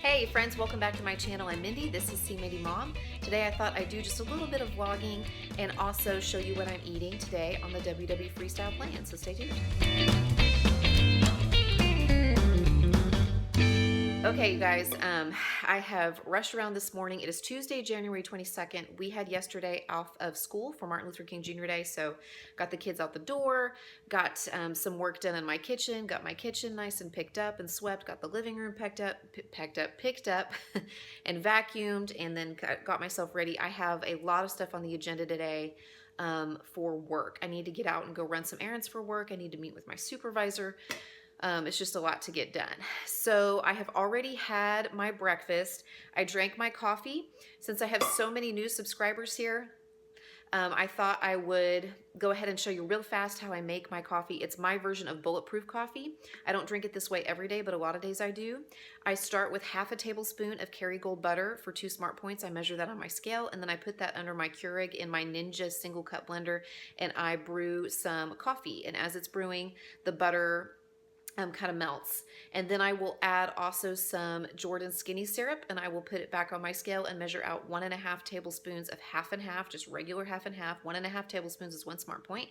Hey friends, welcome back to my channel. I'm Mindy. This is See Mindy Mom. Today I thought I'd do just a little bit of vlogging and also show you what I'm eating today on the WW Freestyle plan, so stay tuned. Okay, you guys, I have rushed around this morning. It is Tuesday, January 22nd. We had yesterday off of school for Martin Luther King Jr. Day, so got the kids out the door, got some work done in my kitchen, got my kitchen nice and picked up and swept, got the living room picked up, and vacuumed, and then got myself ready. I have a lot of stuff on the agenda today for work. I need to get out and go run some errands for work. I need to meet with my supervisor. It's just a lot to get done. So I have already had my breakfast. I drank my coffee. Since I have so many new subscribers here, I thought I would go ahead and show you real fast how I make my coffee. It's my version of bulletproof coffee. I don't drink it this way every day, but a lot of days I do. I start with half a tablespoon of Kerrygold butter for 2 smart points. I measure that on my scale, and then I put that under my Keurig in my Ninja single cup blender, and I brew some coffee. And as it's brewing, the butter kind of melts, and then I will add also some Jordan skinny syrup, and I will put it back on my scale and measure out 1.5 tablespoons of half and half, just regular half and half. 1.5 tablespoons is 1 smart point,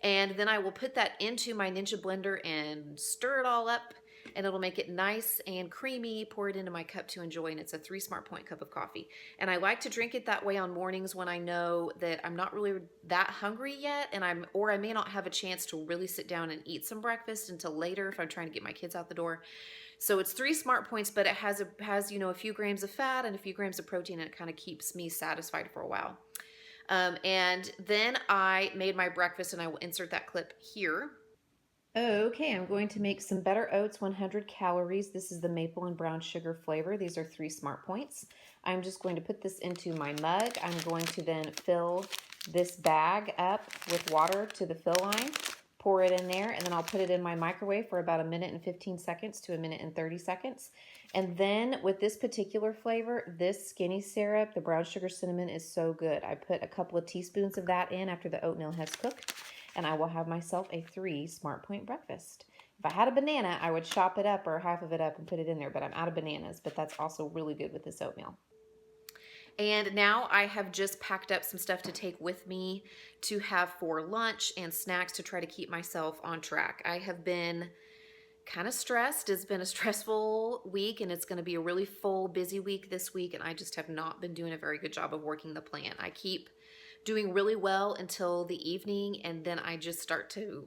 and then I will put that into my Ninja blender and stir it all up, and it'll make it nice and creamy. Pour it into my cup to enjoy, and it's a 3 smart point cup of coffee. And I like to drink it that way on mornings when I know that I'm not really that hungry yet, and I may not have a chance to really sit down and eat some breakfast until later if I'm trying to get my kids out the door. So it's 3 smart points, but it has a few grams of fat and a few grams of protein, and it kind of keeps me satisfied for a while. And then I made my breakfast, and I will insert that clip here. Okay, I'm going to make some Better Oats, 100 calories. This is the maple and brown sugar flavor. These are 3 smart points. I'm just going to put this into my mug. I'm going to then fill this bag up with water to the fill line, pour it in there, and then I'll put it in my microwave for about 1:15 seconds to 1:30 seconds. And then with this particular flavor, this skinny syrup, the brown sugar cinnamon, is so good. I put a couple of teaspoons of that in after the oatmeal has cooked, and I will have myself a 3 smart point breakfast. If I had a banana, I would chop it up or half of it up and put it in there, but I'm out of bananas, but that's also really good with this oatmeal. And now I have just packed up some stuff to take with me to have for lunch and snacks to try to keep myself on track. I have been kind of stressed. It's been a stressful week, and it's going to be a really full, busy week this week, and I just have not been doing a very good job of working the plan. I keep doing really well until the evening, and then I just start to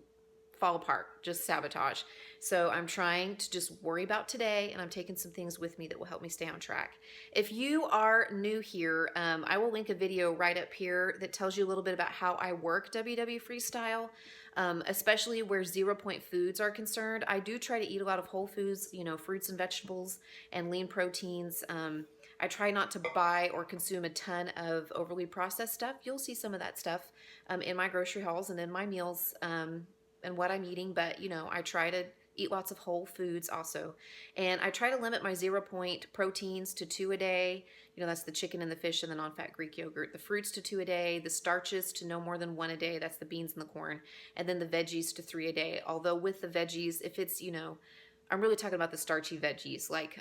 fall apart, just sabotage. So I'm trying to just worry about today, and I'm taking some things with me that will help me stay on track. If you are new here, I will link a video right up here that tells you a little bit about how I work WW Freestyle, especially where 0 point foods are concerned. I do try to eat a lot of whole foods, fruits and vegetables and lean proteins. I try not to buy or consume a ton of overly processed stuff. You'll see some of that stuff in my grocery hauls and in my meals and what I'm eating, but I try to eat lots of whole foods also. And I try to limit my 0 point proteins to 2 a day. That's the chicken and the fish and the non-fat Greek yogurt. The fruits to 2 a day. The starches to no more than 1 a day. That's the beans and the corn. And then the veggies to 3 a day. Although with the veggies, if it's, I'm really talking about the starchy veggies like,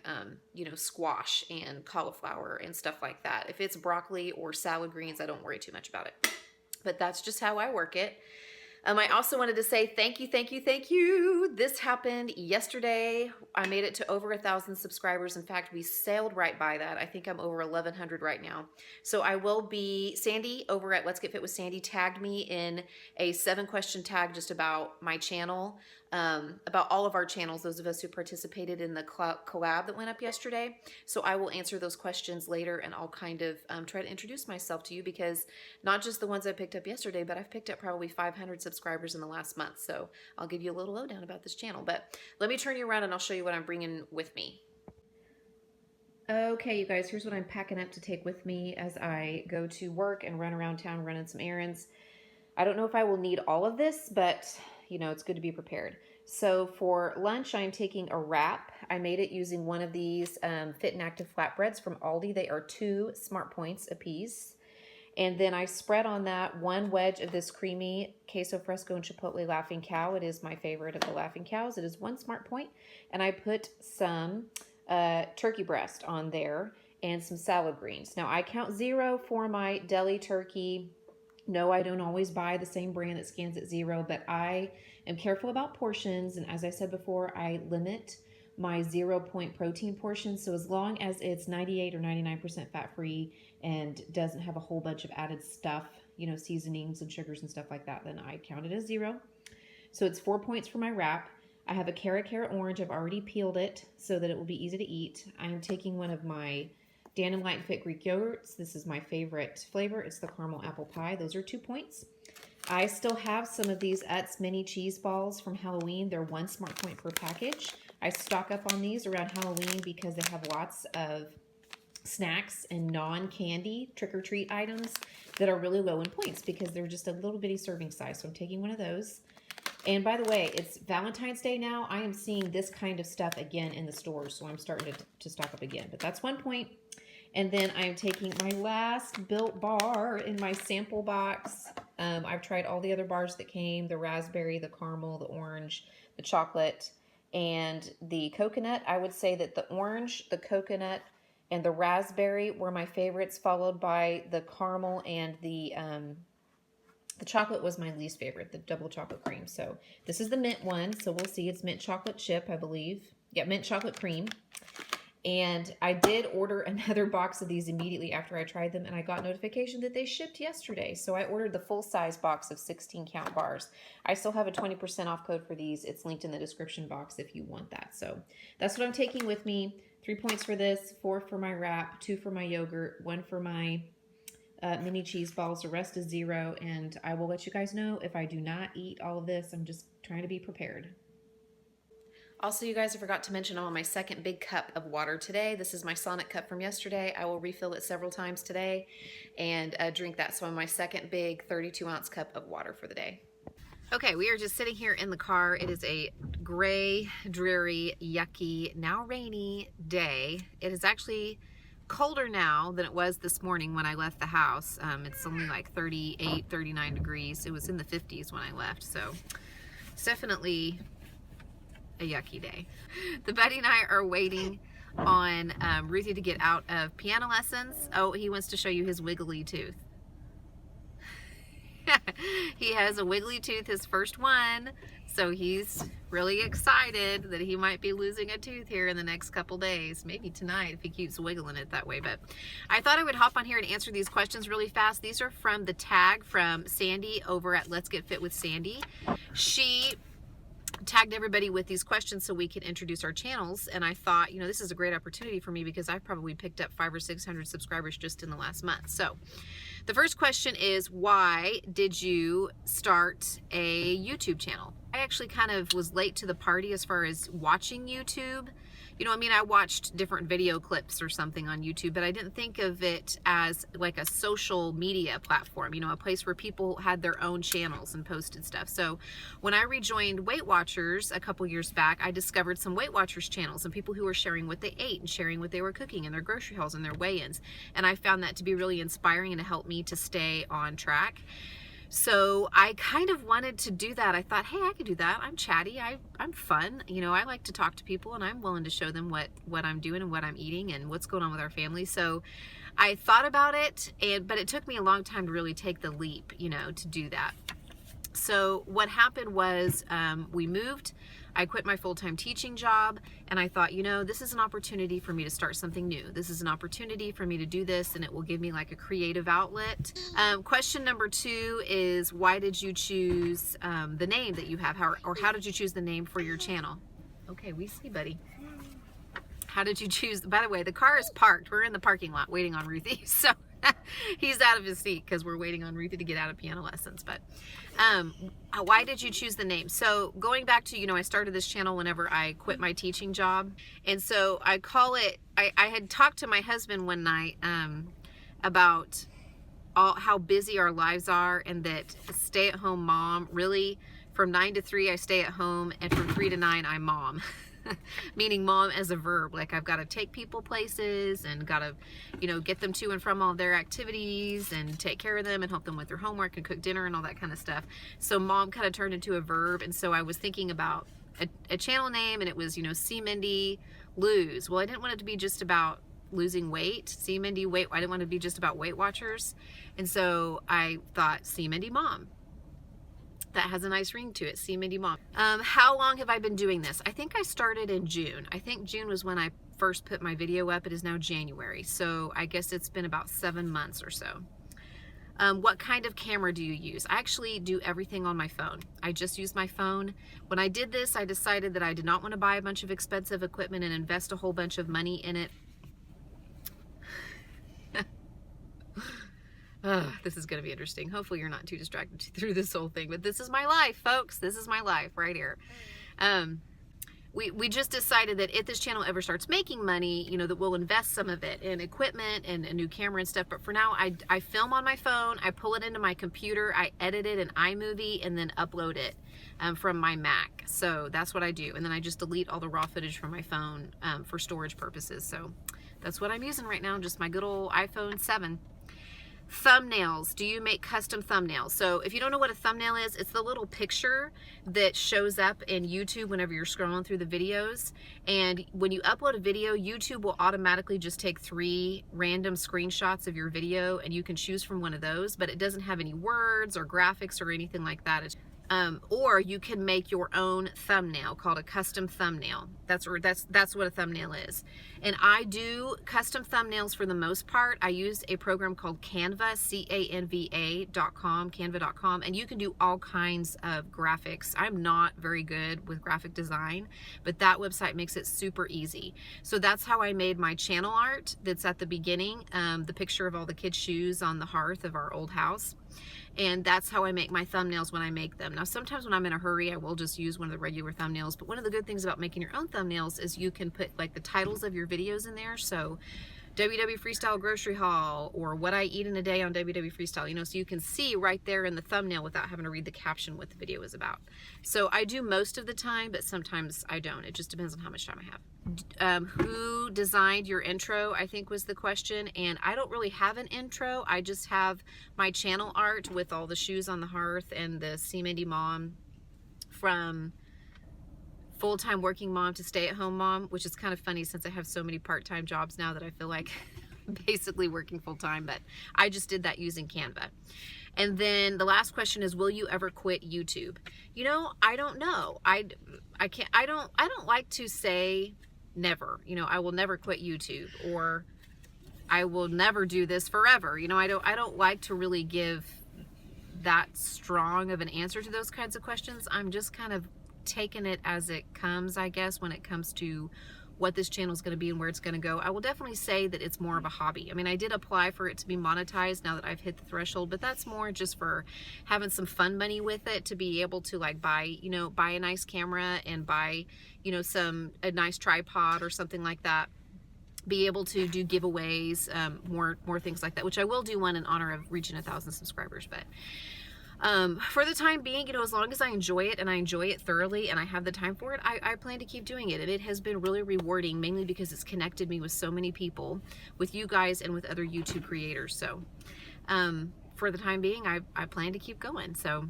squash and cauliflower and stuff like that. If it's broccoli or salad greens, I don't worry too much about it. But that's just how I work it. I also wanted to say thank you. This happened yesterday. I made it to over 1,000 subscribers. In fact, we sailed right by that. I think I'm over 1,100 right now. So I will be, Sandy over at Let's Get Fit with Sandy tagged me in a 7-question tag just about my channel, about all of our channels, those of us who participated in the collab that went up yesterday. So I will answer those questions later, and I'll kind of try to introduce myself to you, because not just the ones I picked up yesterday, but I've picked up probably 500 subscribers in the last month. So I'll give you a little lowdown about this channel. But let me turn you around and I'll show you what I'm bringing with me. Okay, you guys, here's what I'm packing up to take with me as I go to work and run around town running some errands. I don't know if I will need all of this, but it's good to be prepared. So for lunch, I'm taking a wrap. I made it using one of these Fit and Active flatbreads from Aldi. They are 2 smart points a piece. And then I spread on that 1 wedge of this creamy queso fresco and chipotle Laughing Cow. It is my favorite of the Laughing Cows. It is 1 smart point. And I put some turkey breast on there and some salad greens. Now I count 0 for my deli turkey. No, I don't always buy the same brand that scans at 0, but I am careful about portions. And as I said before, I limit my 0 point protein portion. So as long as it's 98 or 99% fat free and doesn't have a whole bunch of added stuff, you know, seasonings and sugars and stuff like that, then I count it as 0. So it's 4 points for my wrap. I have a carrot orange. I've already peeled it so that it will be easy to eat. I am taking one of my Dannon Light and Fit Greek yogurts. This is my favorite flavor. It's the caramel apple pie. Those are 2 points. I still have some of these Utz mini cheese balls from Halloween. They're 1 smart point per package. I stock up on these around Halloween because they have lots of snacks and non-candy trick-or-treat items that are really low in points because they're just a little bitty serving size. So I'm taking one of those. And by the way, it's Valentine's Day now. I am seeing this kind of stuff again in the stores, so I'm starting to stock up again. But that's 1 point. And then I'm taking my last Built bar in my sample box. I've tried all the other bars that came, the raspberry, the caramel, the orange, the chocolate, and the coconut. I would say that the orange, the coconut, and the raspberry were my favorites, followed by the caramel, and the chocolate was my least favorite, the double chocolate cream. So this is the mint one, so we'll see. It's mint chocolate chip, I believe. Yeah, mint chocolate cream. And I did order another box of these immediately after I tried them, and I got notification that they shipped yesterday. So I ordered the full-size box of 16-count bars. I still have a 20% off code for these. It's linked in the description box if you want that. So that's what I'm taking with me. 3 points for this, 4 for my wrap, 2 for my yogurt, 1 for my mini cheese balls. The rest is 0, and I will let you guys know if I do not eat all of this. I'm just trying to be prepared. Also, you guys, I forgot to mention I'm on my second big cup of water today. This is my Sonic cup from yesterday. I will refill it several times today and drink that. So I'm on my second big 32-ounce cup of water for the day. Okay, we are just sitting here in the car. It is a gray, dreary, yucky, now rainy day. It is actually colder now than it was this morning when I left the house. It's only like 38, 39 degrees. It was in the 50s when I left, so it's definitely a yucky day. The Buddy and I are waiting on Ruthie to get out of piano lessons. Oh, he wants to show you his wiggly tooth. He has a wiggly tooth, his first one, so he's really excited that he might be losing a tooth here in the next couple days, maybe tonight if he keeps wiggling it that way. But I thought I would hop on here and answer these questions really fast. These are from the tag from Sandy over at Let's Get Fit with Sandy. She tagged everybody with these questions so we can introduce our channels, and I thought, you know, this is a great opportunity for me because I've probably picked up 500 or 600 subscribers just in the last month. So the first question is, why did you start a YouTube channel? I actually kind of was late to the party as far as watching YouTube. You know, I mean, I watched different video clips or something on YouTube, but I didn't think of it as like a social media platform, you know, a place where people had their own channels and posted stuff. So when I rejoined Weight Watchers a couple years back, I discovered some Weight Watchers channels and people who were sharing what they ate and sharing what they were cooking and their grocery hauls and their weigh-ins. And I found that to be really inspiring and to help me to stay on track. So I kind of wanted to do that. I thought, hey, I could do that. I'm chatty. I'm fun. You know, I like to talk to people, and I'm willing to show them what I'm doing and what I'm eating and what's going on with our family. So I thought about it, but it took me a long time to really take the leap, you know, to do that. So what happened was we moved. I quit my full-time teaching job, and I thought, you know, this is an opportunity for me to start something new. This is an opportunity for me to do this, and it will give me like a creative outlet. Question number 2 is, why did you choose the name that you have, or how did you choose the name for your channel? Okay, we see, buddy. How did you choose? By the way, the car is parked. We're in the parking lot waiting on Ruthie, so he's out of his seat because we're waiting on Ruthie to get out of piano lessons. But why did you choose the name? So going back to, you know, I started this channel whenever I quit my teaching job. And so I call it, I had talked to my husband one night about how busy our lives are, and that stay-at-home mom, really from 9 to 3 I stay at home, and from 3 to 9 I mom. Meaning mom as a verb, like I've got to take people places and got to, you know, get them to and from all their activities and take care of them and help them with their homework and cook dinner and all that kind of stuff. So mom kind of turned into a verb. And so I was thinking about a channel name, and it was, you know, See Mindy Lose. Well, I didn't want it to be just about losing weight. See Mindy Weight. I didn't want it to be just about Weight Watchers. And so I thought See Mindy Mom. That has a nice ring to it. See Mindy Mom. How long have I been doing this? I think I started in June. I think June was when I first put my video up. It is now January. So I guess it's been about 7 months or so. What kind of camera do you use? I actually do everything on my phone. I just use my phone. When I did this, I decided that I did not want to buy a bunch of expensive equipment and invest a whole bunch of money in it. This is going to be interesting. Hopefully you're not too distracted through this whole thing, but this is my life, folks. This is my life right here. We just decided that if this channel ever starts making money, you know, that we'll invest some of it in equipment and a new camera and stuff. But for now, I film on my phone, I pull it into my computer, I edit it in iMovie, and then upload it from my Mac. So that's what I do. And then I just delete all the raw footage from my phone for storage purposes. So that's what I'm using right now, just my good old iPhone 7. Thumbnails. Do you make custom thumbnails? So if you don't know what a thumbnail is, it's the little picture that shows up in YouTube whenever you're scrolling through the videos. And when you upload a video, YouTube will automatically just take 3 random screenshots of your video, and you can choose from one of those, but it doesn't have any words or graphics or anything like that. Or you can make your own thumbnail called a custom thumbnail. That's what a thumbnail is. And I do custom thumbnails for the most part. I use a program called Canva, Canva.com, and you can do all kinds of graphics. I'm not very good with graphic design, but that website makes it super easy. So that's how I made my channel art that's at the beginning, the picture of all the kids' shoes on the hearth of our old house. And that's how I make my thumbnails when I make them. Now, sometimes when I'm in a hurry, I will just use one of the regular thumbnails. But one of the good things about making your own thumbnails is you can put like the titles of your videos in there. So WW Freestyle Grocery Haul, or what I eat in a day on WW Freestyle, you know, so you can see right there in the thumbnail without having to read the caption what the video is about. So I do most of the time, but sometimes I don't. It just depends on how much time I have. Who designed your intro, I think was the question. And I don't really have an intro. I just have my channel art with all the shoes on the hearth and the See Mindy Mom from full-time working mom to stay-at-home mom, which is kind of funny since I have so many part-time jobs now that I feel like basically working full-time, but I just did that using Canva. And then the last question is, will you ever quit YouTube? You know, I don't know. I don't like to say never. You know, I will never quit YouTube, or I will never do this forever. You know, I don't like to really give that strong of an answer to those kinds of questions. I'm just kind of taking it as it comes, I guess, when it comes to what this channel is going to be and where it's going to go. I will definitely say that it's more of a hobby. I mean, I did apply for it to be monetized now that I've hit the threshold, but that's more just for having some fun money with it, to be able to like buy a nice camera and buy, you know, a nice tripod or something like that. Be able to do giveaways, more things like that, which I will do one in honor of reaching 1,000 subscribers. But for the time being, you know, as long as I enjoy it and I enjoy it thoroughly and I have the time for it, I plan to keep doing it. And it has been really rewarding, mainly because it's connected me with so many people, with you guys and with other YouTube creators. So for the time being, I plan to keep going. So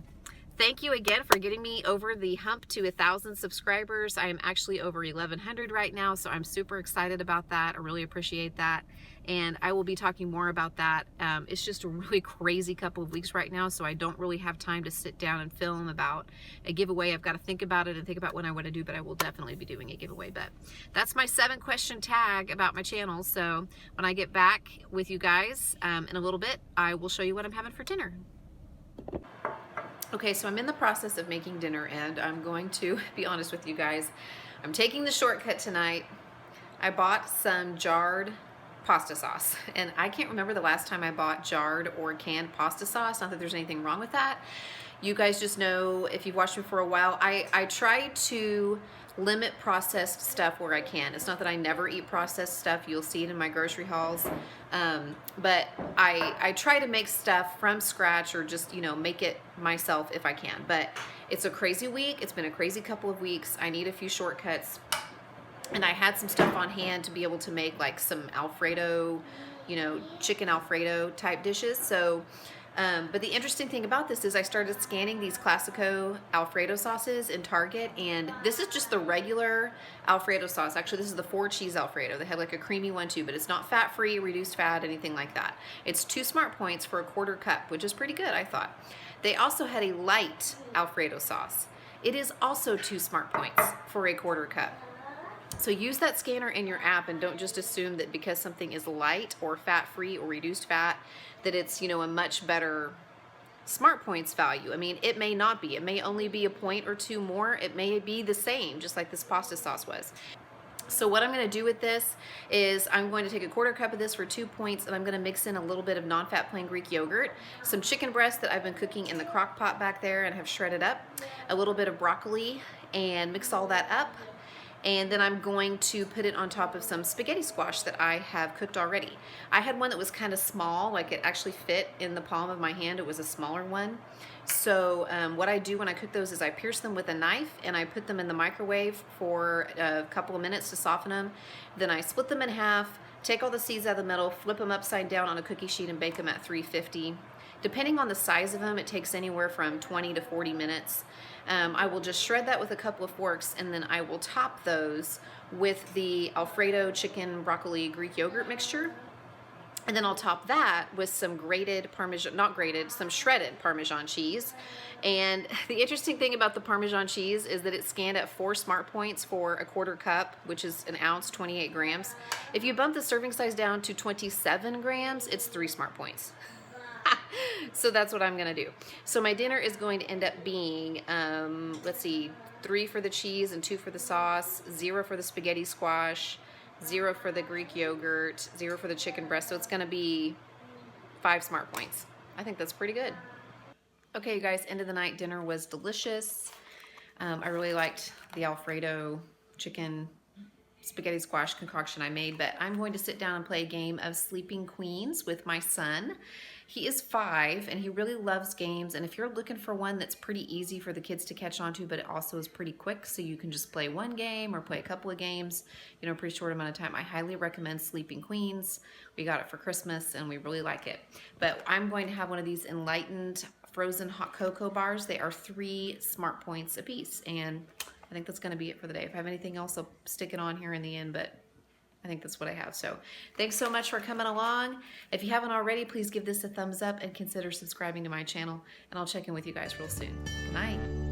thank you again for getting me over the hump to 1,000 subscribers. I am actually over 1,100 right now, so I'm super excited about that. I really appreciate that. And I will be talking more about that. It's just a really crazy couple of weeks right now, so I don't really have time to sit down and film about a giveaway. I've got to think about it and think about what I want to do, but I will definitely be doing a giveaway. But that's my 7-question tag about my channel. So when I get back with you guys in a little bit, I will show you what I'm having for dinner. Okay, so I'm in the process of making dinner, and I'm going to be honest with you guys. I'm taking the shortcut tonight. I bought some jarred pasta sauce, and I can't remember the last time I bought jarred or canned pasta sauce. Not that there's anything wrong with that. You guys just know, if you've watched me for a while, I try to limit processed stuff where I can. It's not that I never eat processed stuff. You'll see it in my grocery hauls. But I try to make stuff from scratch, or just, you know, make it myself if I can. But it's a crazy week. It's been a crazy couple of weeks. I need a few shortcuts. And I had some stuff on hand to be able to make like some Alfredo, you know, chicken Alfredo type dishes. So But the interesting thing about this is I started scanning these Classico Alfredo sauces in Target, and this is just the regular Alfredo sauce. Actually, this is the 4-cheese Alfredo. They have like a creamy one too, but it's not fat-free, reduced fat, anything like that. It's 2 Smart Points for a 1/4 cup, which is pretty good, I thought. They also had a light Alfredo sauce. It is also 2 Smart Points for a 1/4 cup. So use that scanner in your app, and don't just assume that because something is light or fat-free or reduced fat that it's, you know, a much better Smart Points value. I mean, it may not be. It may only be a point or 2 more. It may be the same, just like this pasta sauce was. So what I'm going to do with this is I'm going to take a 1/4 cup of this for 2 points, and I'm going to mix in a little bit of non-fat plain Greek yogurt, some chicken breast that I've been cooking in the crock pot back there and have shredded up, a little bit of broccoli, and mix all that up. And then I'm going to put it on top of some spaghetti squash that I have cooked already. I had one that was kind of small, like it actually fit in the palm of my hand. It was a smaller one. So what I do when I cook those is I pierce them with a knife and I put them in the microwave for a couple of minutes to soften them. Then I split them in half, take all the seeds out of the middle, flip them upside down on a cookie sheet and bake them at 350. Depending on the size of them, it takes anywhere from 20 to 40 minutes. I will just shred that with a couple of forks, and then I will top those with the Alfredo chicken broccoli Greek yogurt mixture. And then I'll top that with some grated Parmesan, not grated, some shredded Parmesan cheese. And the interesting thing about the Parmesan cheese is that it's scanned at 4 Smart Points for a 1/4 cup, which is an ounce, 28 grams. If you bump the serving size down to 27 grams, it's 3 Smart Points. So that's what I'm gonna do. So my dinner is going to end up being, let's see, 3 for the cheese and 2 for the sauce, 0 for the spaghetti squash, 0 for the Greek yogurt, 0 for the chicken breast. So it's gonna be 5 Smart Points. I think that's pretty good. Okay, you guys, end of the night dinner was delicious. I really liked the Alfredo chicken spaghetti squash concoction I made, but I'm going to sit down and play a game of Sleeping Queens with my son. He is 5 and he really loves games, and if you're looking for one that's pretty easy for the kids to catch on to, but it also is pretty quick, so you can just play one game or play a couple of games, you know, pretty short amount of time, I highly recommend Sleeping Queens. We got it for Christmas and we really like it. But I'm going to have one of these enlightened frozen hot cocoa bars. They are 3 Smart Points a piece, and I think that's going to be it for the day. If I have anything else, I'll stick it on here in the end, but I think that's what I have. So thanks so much for coming along. If you haven't already, please give this a thumbs up and consider subscribing to my channel, and I'll check in with you guys real soon. Good night.